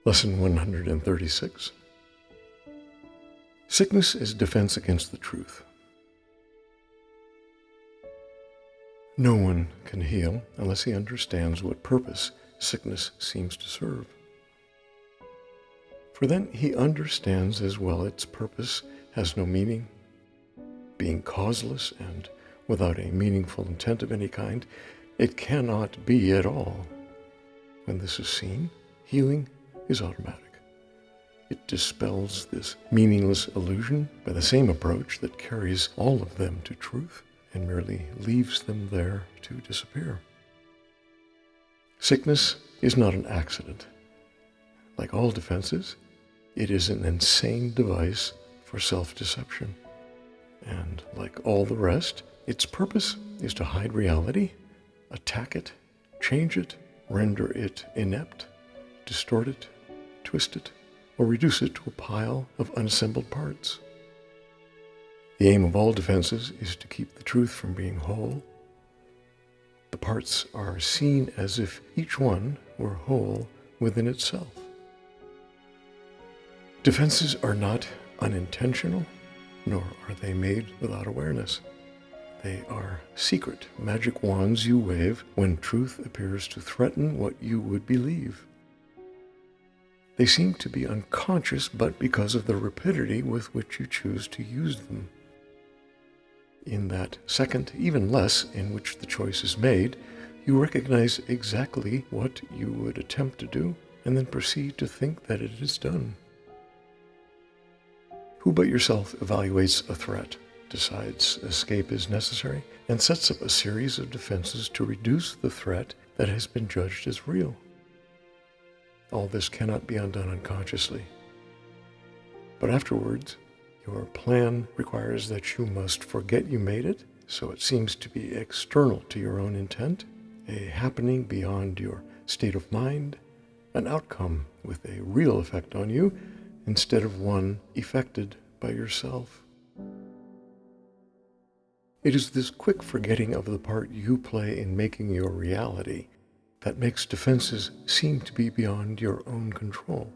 Lesson 136. Sickness is defense against the truth. No one can heal unless he understands what purpose sickness seems to serve. For then he understands as well its purpose has no meaning. Being causeless and without a meaningful intent of any kind, it cannot be at all. When this is seen, healing is automatic. It dispels this meaningless illusion by the same approach that carries all of them to truth and merely leaves them there to disappear. Sickness is not an accident. Like all defenses, it is an insane device for self-deception. And like all the rest, its purpose is to hide reality, attack it, change it, render it inept, distort it, twist it, or reduce it to a pile of unassembled parts. The aim of all defenses is to keep the truth from being whole. The parts are seen as if each one were whole within itself. Defenses are not unintentional, nor are they made without awareness. They are secret magic wands you wave when truth appears to threaten what you would believe. They seem to be unconscious, but because of the rapidity with which you choose to use them. In that second, even less, in which the choice is made, you recognize exactly what you would attempt to do, and then proceed to think that it is done. Who but yourself evaluates a threat, decides escape is necessary, and sets up a series of defenses to reduce the threat that has been judged as real? All this cannot be undone unconsciously. But afterwards, your plan requires that you must forget you made it, so it seems to be external to your own intent, a happening beyond your state of mind, an outcome with a real effect on you, instead of one effected by yourself. It is this quick forgetting of the part you play in making your reality that makes defenses seem to be beyond your own control.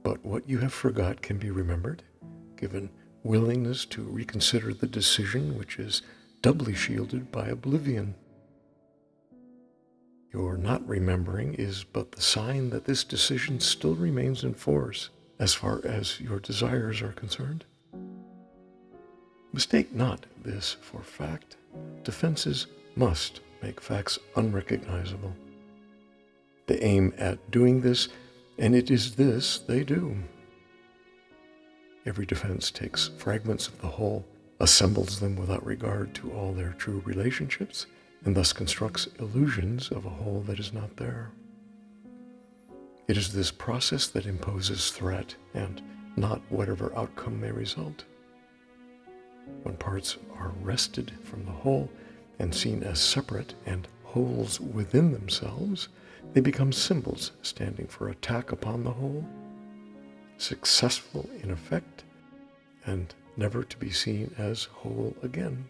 But what you have forgot can be remembered, given willingness to reconsider the decision, which is doubly shielded by oblivion. Your not remembering is but the sign that this decision still remains in force as far as your desires are concerned. Mistake not this for fact. Defenses must make facts unrecognizable. They aim at doing this, and it is this they do. Every defense takes fragments of the whole, assembles them without regard to all their true relationships, and thus constructs illusions of a whole that is not there. It is this process that imposes threat, and not whatever outcome may result. When parts are wrested from the whole and seen as separate and wholes within themselves, they become symbols standing for attack upon the whole, successful in effect, and never to be seen as whole again.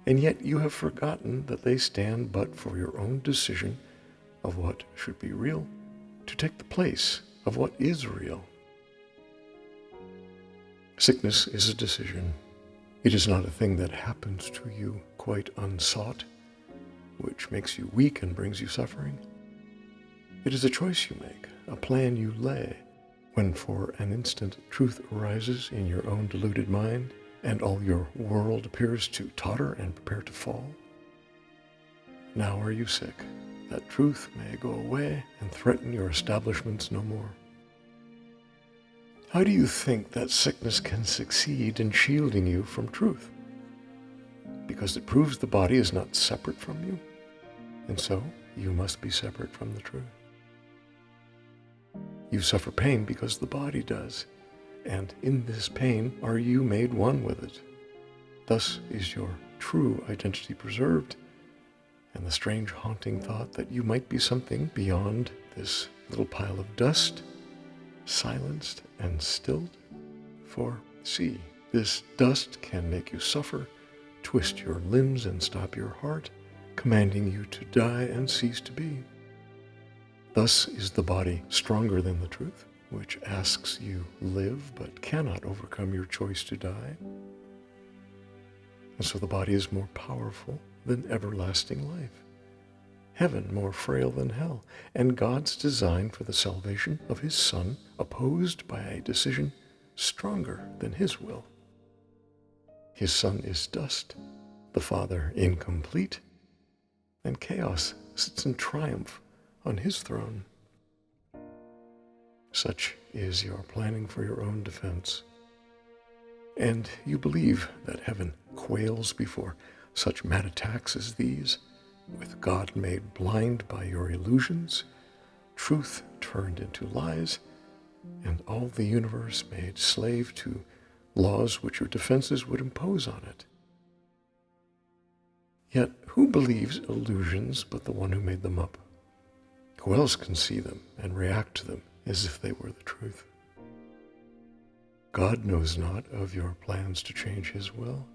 And yet you have forgotten that they stand but for your own decision of what should be real, to take the place of what is real. Sickness is a decision. It is not a thing that happens to you quite unsought, which makes you weak and brings you suffering. It is a choice you make, a plan you lay, when for an instant truth arises in your own deluded mind, and all your world appears to totter and prepare to fall. Now are you sick, that truth may go away and threaten your establishments no more. How do you think that sickness can succeed in shielding you from truth? Because it proves the body is not separate from you, and so you must be separate from the truth. You suffer pain because the body does, and in this pain are you made one with it. Thus is your true identity preserved, and the strange haunting thought that you might be something beyond this little pile of dust, silenced and stilled. For see, this dust can make you suffer, twist your limbs and stop your heart, commanding you to die and cease to be. Thus is the body stronger than the truth, which asks you live but cannot overcome your choice to die. And so the body is more powerful than everlasting life, heaven more frail than hell, and God's design for the salvation of his Son opposed by a decision stronger than his will. His Son is dust, the Father incomplete, and chaos sits in triumph on his throne. Such is your planning for your own defense. And you believe that heaven quails before such mad attacks as these, with God made blind by your illusions, truth turned into lies, and all the universe made slave to laws which your defenses would impose on it. Yet who believes illusions but the one who made them up? Who else can see them and react to them as if they were the truth? God knows not of your plans to change his will.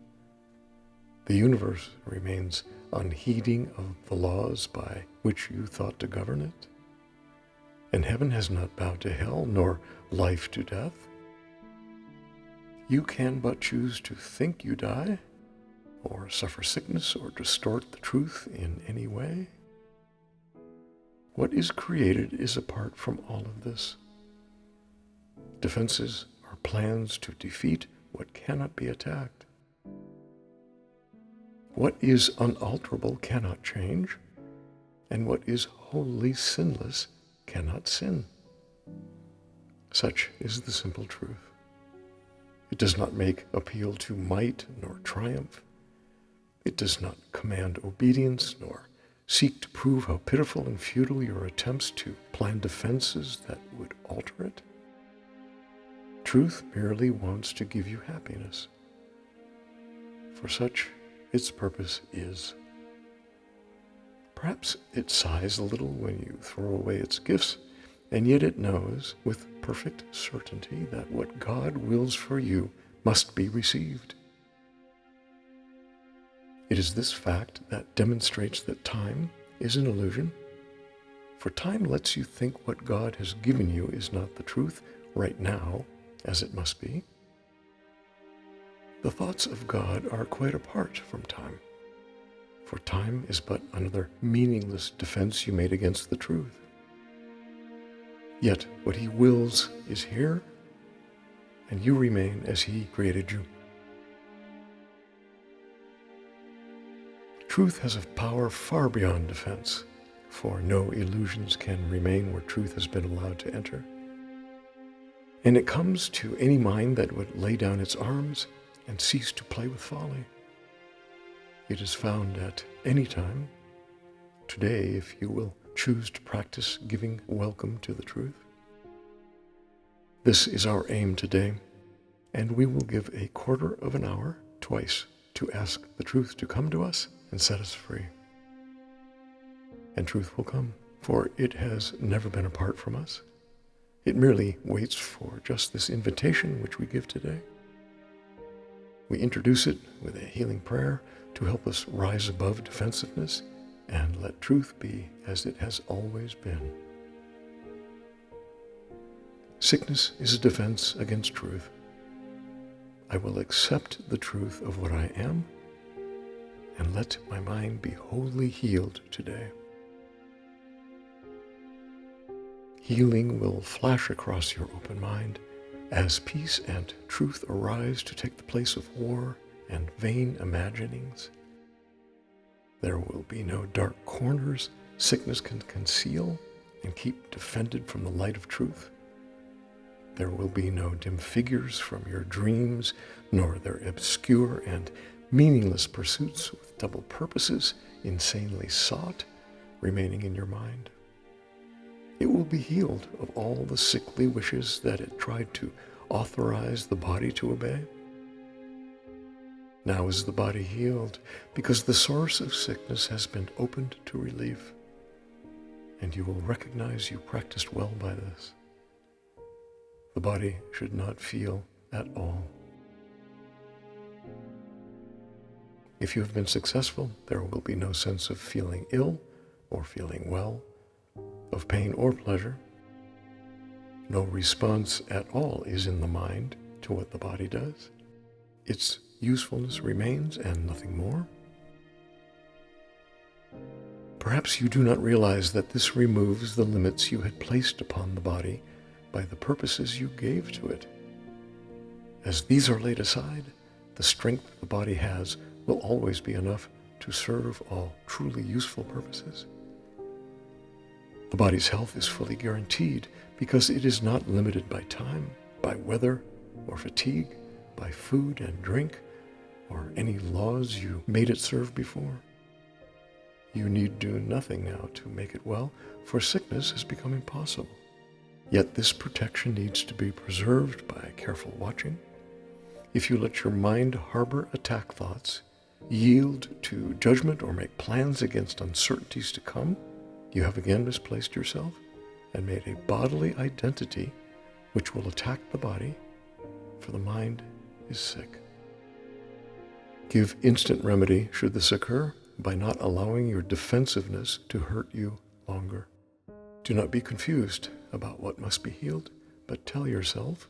The universe remains unheeding of the laws by which you thought to govern it. And heaven has not bowed to hell, nor life to death. You can but choose to think you die, or suffer sickness, or distort the truth in any way. What is created is apart from all of this. Defenses are plans to defeat what cannot be attacked. What is unalterable cannot change, and what is wholly sinless cannot sin. Such is the simple truth. It does not make appeal to might nor triumph. It does not command obedience nor seek to prove how pitiful and futile your attempts to plan defenses that would alter it. Truth merely wants to give you happiness. For such its purpose is. Perhaps it sighs a little when you throw away its gifts, and yet it knows with perfect certainty that what God wills for you must be received. It is this fact that demonstrates that time is an illusion, for time lets you think what God has given you is not the truth right now, as it must be. The thoughts of God are quite apart from time, for time is but another meaningless defense you made against the truth. Yet what he wills is here, and you remain as he created you. Truth has a power far beyond defense, for no illusions can remain where truth has been allowed to enter. And it comes to any mind that would lay down its arms and cease to play with folly. It is found at any time, today, if you will choose to practice giving welcome to the truth. This is our aim today, and we will give a quarter of an hour twice to ask the truth to come to us and set us free. And truth will come, for it has never been apart from us. It merely waits for just this invitation which we give today. We introduce it with a healing prayer to help us rise above defensiveness and let truth be as it has always been. Sickness is a defense against truth. I will accept the truth of what I am and let my mind be wholly healed today. Healing will flash across your open mind as peace and truth arise to take the place of war and vain imaginings. There will be no dark corners sickness can conceal and keep defended from the light of truth. There will be no dim figures from your dreams, nor their obscure and meaningless pursuits with double purposes insanely sought remaining in your mind. It will be healed of all the sickly wishes that it tried to authorize the body to obey. Now is the body healed because the source of sickness has been opened to relief, and you will recognize you practiced well by this. The body should not feel at all. If you have been successful, there will be no sense of feeling ill or feeling well. of pain or pleasure. No response at all is in the mind to what the body does. Its usefulness remains and nothing more. Perhaps you do not realize that this removes the limits you had placed upon the body by the purposes you gave to it. As these are laid aside, the strength the body has will always be enough to serve all truly useful purposes. The body's health is fully guaranteed because it is not limited by time, by weather or fatigue, by food and drink, or any laws you made it serve before. You need do nothing now to make it well, for sickness has become impossible. Yet this protection needs to be preserved by careful watching. If you let your mind harbor attack thoughts, yield to judgment, or make plans against uncertainties to come, you have again misplaced yourself and made a bodily identity which will attack the body, for the mind is sick. Give instant remedy should this occur by not allowing your defensiveness to hurt you longer. Do not be confused about what must be healed, but tell yourself,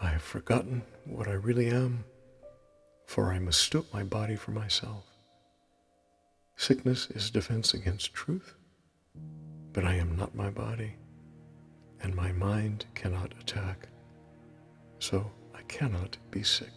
I have forgotten what I really am, for I mistook my body for myself. Sickness is defense against truth, but I am not my body, and my mind cannot attack, so I cannot be sick.